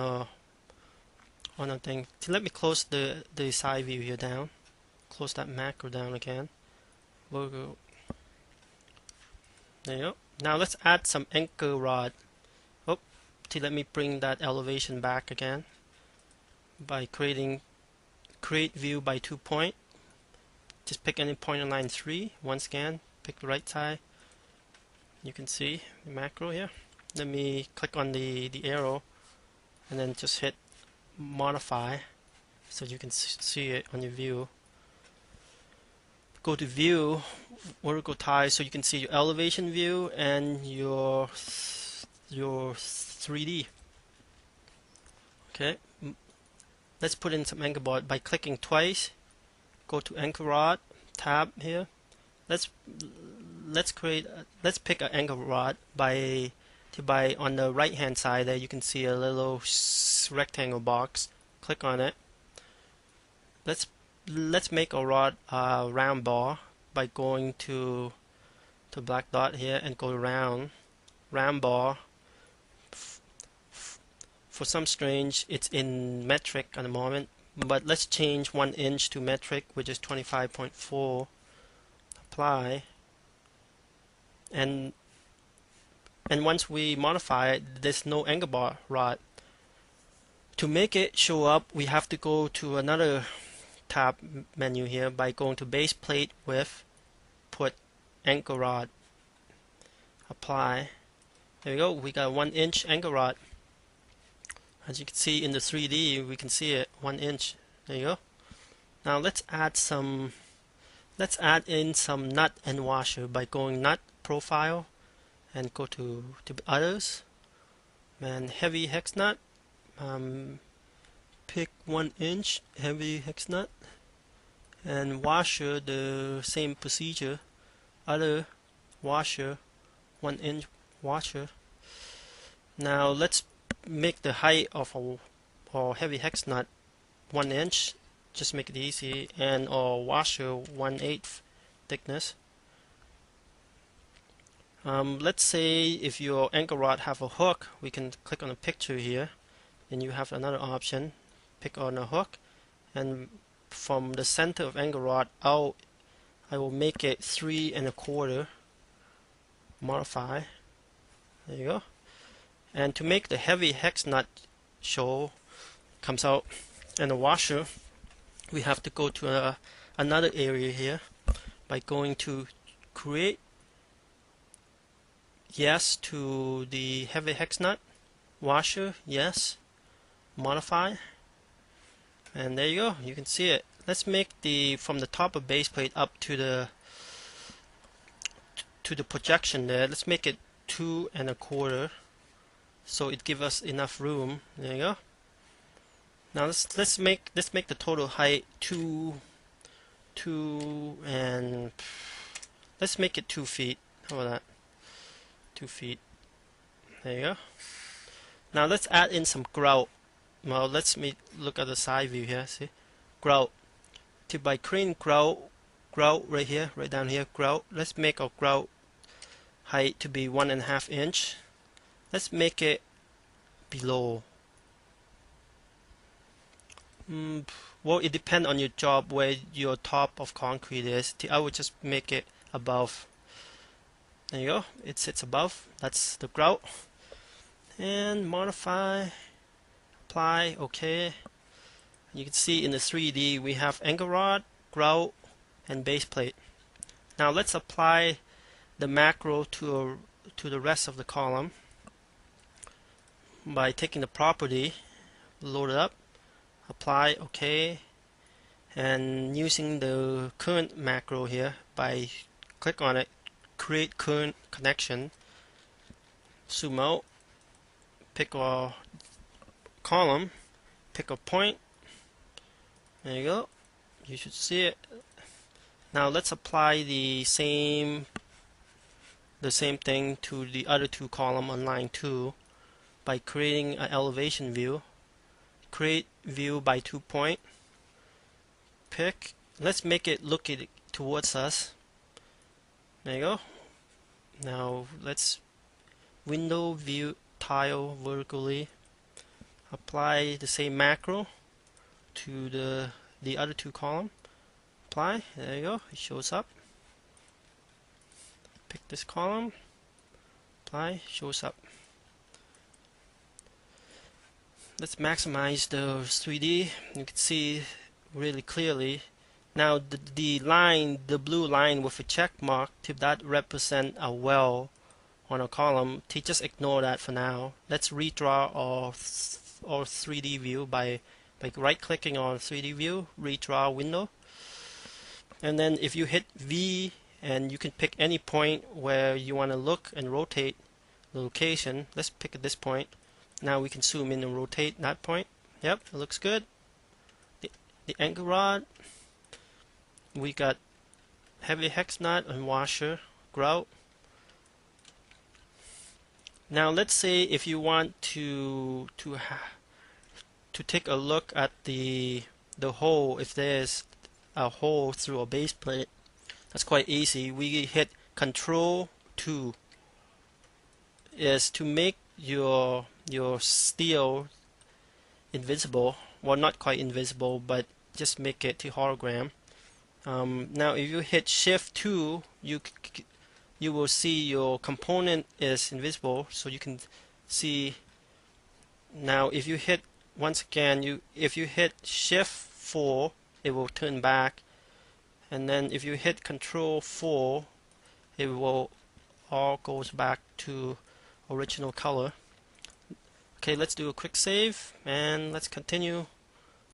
a thing. So let me close the side view here down. Close that macro down again. We'll go. There you go. Now let's add some anchor rod. Oh, let me bring that elevation back again by create view by 2 point. Just pick any point on line 3. Once again, pick the right side. You can see the macro here. Let me click on the arrow and then just hit modify so you can see it on your view. Go to view, vertical tie, so you can see your elevation view and your 3D. Okay, let's put in some anchor rod by clicking twice. Go to anchor rod tab here. Let's pick an anchor rod by on the right hand side there. You can see a little rectangle box. Click on it. Let's make a rod round bar by going to black dot here and go round bar. For some strange, it's in metric at the moment, but let's change 1 inch to metric, which is 25.4. Apply, and once we modify it, there's no anchor bar rod. To make it show up, we have to go to another tab menu here by going to base plate with put anchor rod. Apply. There we go. We got a 1 inch anchor rod. As you can see in the 3D, we can see it 1 inch. There you go. Now let's add in some nut and washer by going nut profile and go to others and heavy hex nut. Pick 1 inch heavy hex nut and washer, the same procedure. Other washer, 1 inch washer. Now let's make the height of our heavy hex nut 1 inch. Just make it easy, and our washer 1/8 thickness. Let's say if your anchor rod have a hook, we can click on a picture here, and you have another option. Pick on a hook, and from the center of anchor rod out, I will make it 3 1/4. Modify. There you go. And to make the heavy hex nut show comes out, and the washer, we have to go to another area here by going to create, yes to the heavy hex nut, washer, yes, modify, and there you go. You can see it. Let's make from the top of base plate up to the projection there. Let's make it 2 1/4, so it gives us enough room. There you go. Now let's make the total height 2 and let's make it 2 feet. How about that? 2 feet. There you go. Now let's add in some grout. Well, let's look at the side view here. See, grout. By creating grout right here, right down here, grout. Let's make our grout height to be 1.5 inch. Let's make it below. Well, it depends on your job where your top of concrete is. I would just make it above. There you go. It sits above. That's the grout. And modify, apply, OK. You can see in the 3D we have anchor rod, grout, and base plate. Now let's apply the macro to the rest of the column by taking the property, load it up, apply, OK, and using the current macro here by click on it, create current connection, zoom out, pick a column, pick a point. There you go. You should see it. Now let's apply the same thing to the other 2 columns on line 2 by creating an elevation view. Create view by 2 point. Pick. Let's make it look towards us. There you go. Now let's window view tile vertically. apply the same macro to the other two columns. Apply, there you go, it shows up. Pick this column, apply, shows up. Let's maximize the 3D. You can see really clearly. Now the line, the blue line with a check mark, if that represent a well on a column, just ignore that for now. Let's redraw our 3D view by right clicking on 3D view, redraw window, and then if you hit V, and you can pick any point where you want to look and rotate the location. Let's pick at this point. Now we can zoom in and rotate that point. Yep, it looks good. The anchor rod, we got heavy hex nut and washer, grout. Now let's say if you want to take a look at the hole, if there's a hole through a base plate, that's quite easy. We hit Control 2 is to make your steel invisible. Well, not quite invisible, but just make it to hologram. Now if you hit Shift 2, you will see your component is invisible, so you can see. Now if you hit, once again, if you hit Shift 4, it will turn back, and then if you hit Control 4, it will all goes back to original color. Okay, let's do a quick save and let's continue